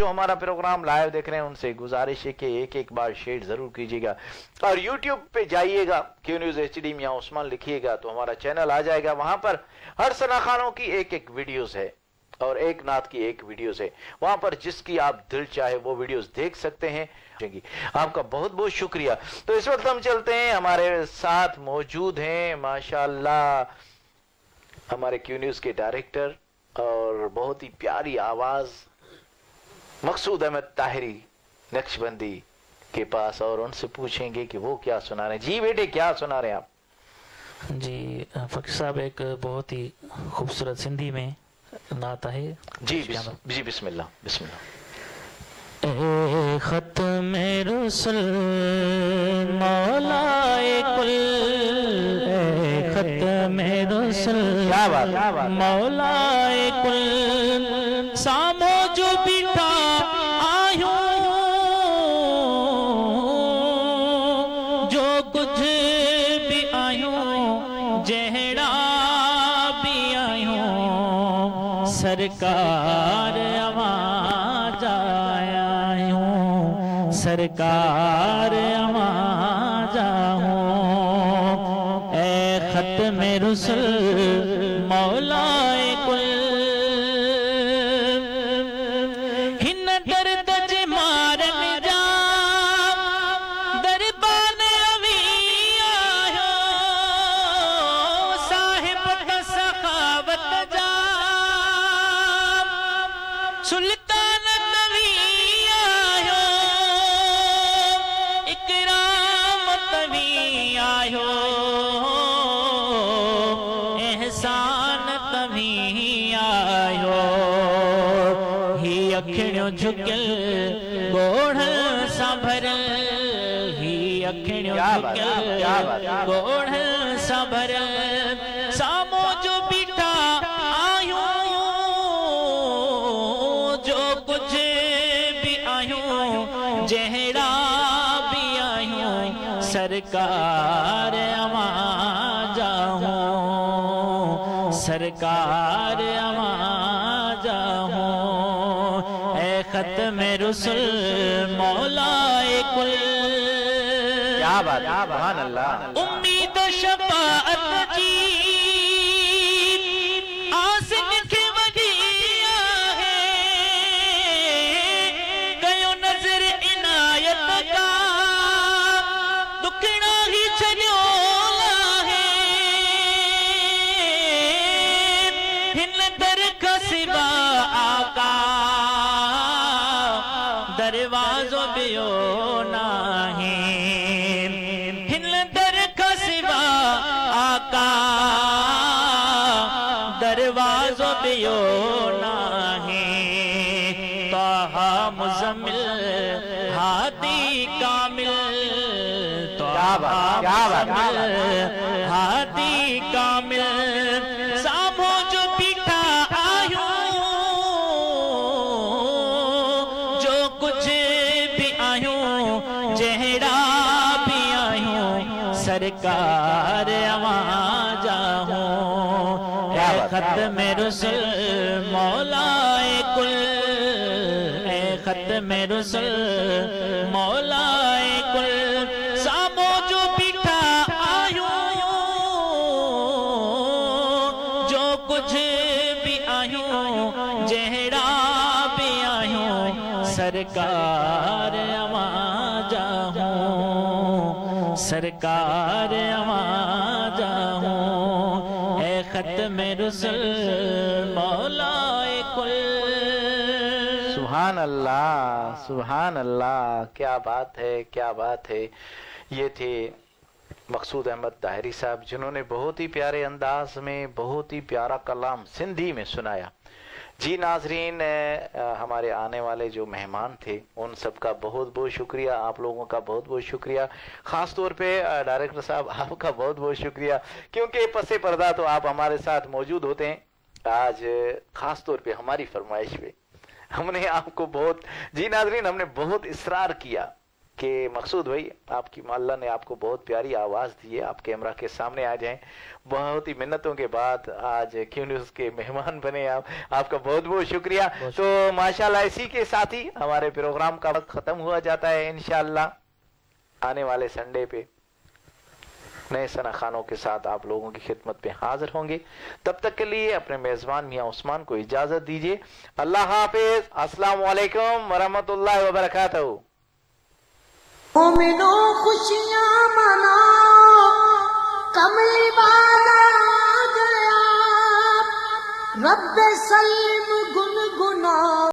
جو ہمارا programme live دیکھ رہے ہیں ان سے گزارش ہے کہ ایک ایک بار شیئر ضرور کیجیے گا، اور یوٹیوب پہ جائیے گا کیو نیوز HD میاں عثمان لکھیے گا تو ہمارا چینل آ جائے گا، وہاں پر ہر ثنا خانوں کی ایک ایک ویڈیوز ہے اور ایک نعت کی ایک ویڈیوز ہے، وہاں پر جس کی آپ دل چاہے وہ ویڈیوز دیکھ سکتے ہیں۔ آپ کا بہت بہت شکریہ۔ تو اس وقت ہم چلتے ہیں، ہمارے ساتھ موجود ہیں ماشاءاللہ ہمارے کیو نیوز کے ڈائریکٹر اور بہت ہی پیاری آواز مقصود احمد طاہری نقشبندی کے پاس، اور ان سے پوچھیں گے کہ وہ کیا سنا رہے ہیں۔ جی بیٹے کیا سنا رہے ہیں آپ؟ جی فقیر صاحب ایک بہت ہی خوبصورت سندھی میں نعت ہے۔ جی بسم اللہ بسم اللہ۔ اے ختم رسل مولا کل، اے ختم رسل کیا بات مولا کل، سامو جو بیٹھا آیوں جو کچھ بھی آیوں جہڑا بھی آیوں سرکار آواز آیا ہوں، سرکار آواز ہوں، اے ختم رسل مولا کل، ہن درد جمار میں جا دربان اوی آیا، صاحب کا سخاوت جا سلطان نبی آیا، اکرام تبی آیا، احسان تبی آیا، ہی اکھڑیوں جھکل گوڑھل سنبھرل، ہی اکھڑیوں جھکل گوڑھل سنبھرل، سامو جو بیٹھا آیوں جو کچھ بھی آیوں جہڑا بھی آیوں سرکار آواز ہوں، سرکار آواز ہوں، اے ختم رسل مولا کل، کیا بات سبحان اللہ۔ امید شفاعت جی آس لکھے ودیا ہے، گیو نظر عنایت کا دکھنا ہی چھجولا ہے، ہن در کا سوا آقا دروازوں بیو ناہی، ہن در کا سوا آقا دروازوں بیو ناہی، طه مزمل ہادی کامل، طه مزمل ہادی کامل، سامو جو بیٹھا آیوں جو کچھ بھی آیوں جہڑا بھی آیوں سرکار آواز ہوں، اے ختم رسل مولا کل، اے ختم رسل مولا کل، سامو جو بیٹھا آیوں جو کچھ بھی آیوں جہڑا بھی آیوں سرکار آواز ہوں، سرکار آواز ہوں، اے ختم رسل مولا کل۔ سبحان اللہ سبحان اللہ، کیا بات ہے کیا بات ہے۔ یہ تھے مقصود احمد طاہری صاحب جنہوں نے بہت ہی پیارے انداز میں بہت ہی پیارا کلام سندھی میں سنایا۔ جی ناظرین، ہمارے آنے والے جو مہمان تھے ان سب کا بہت بہت شکریہ، آپ لوگوں کا بہت بہت شکریہ، خاص طور پہ ڈائریکٹر صاحب آپ کا بہت بہت شکریہ، کیونکہ پس پردہ تو آپ ہمارے ساتھ موجود ہوتے ہیں۔ آج خاص طور پہ ہماری فرمائش پہ ہم نے آپ کو بہت، جی ناظرین، ہم نے بہت اصرار کیا کہ مقصود بھائی آپ کی اللہ نے آپ کو بہت پیاری آواز دی ہے, آپ کیمرہ کے سامنے آ جائیں. بہت ہی منتوں کے بعد آج کیو نیوز کے مہمان بنے آپ کا بہت بہت شکریہ. تو ماشاءاللہ اسی کے ساتھ ہی ہمارے پروگرام کا وقت ختم ہوا جاتا ہے. انشاءاللہ آنے والے سنڈے پہ نئے ثنا خانوں کے ساتھ آپ لوگوں کی خدمت میں حاضر ہوں گے. تب تک کے لیے اپنے میزبان میاں عثمان کو اجازت دیجیے. اللہ حافظ. السلام علیکم ورحمۃ اللہ وبرکاتہ. مومنو خوشیاں مناؤ کملی والا آ گیا رب سلم گنگناؤ.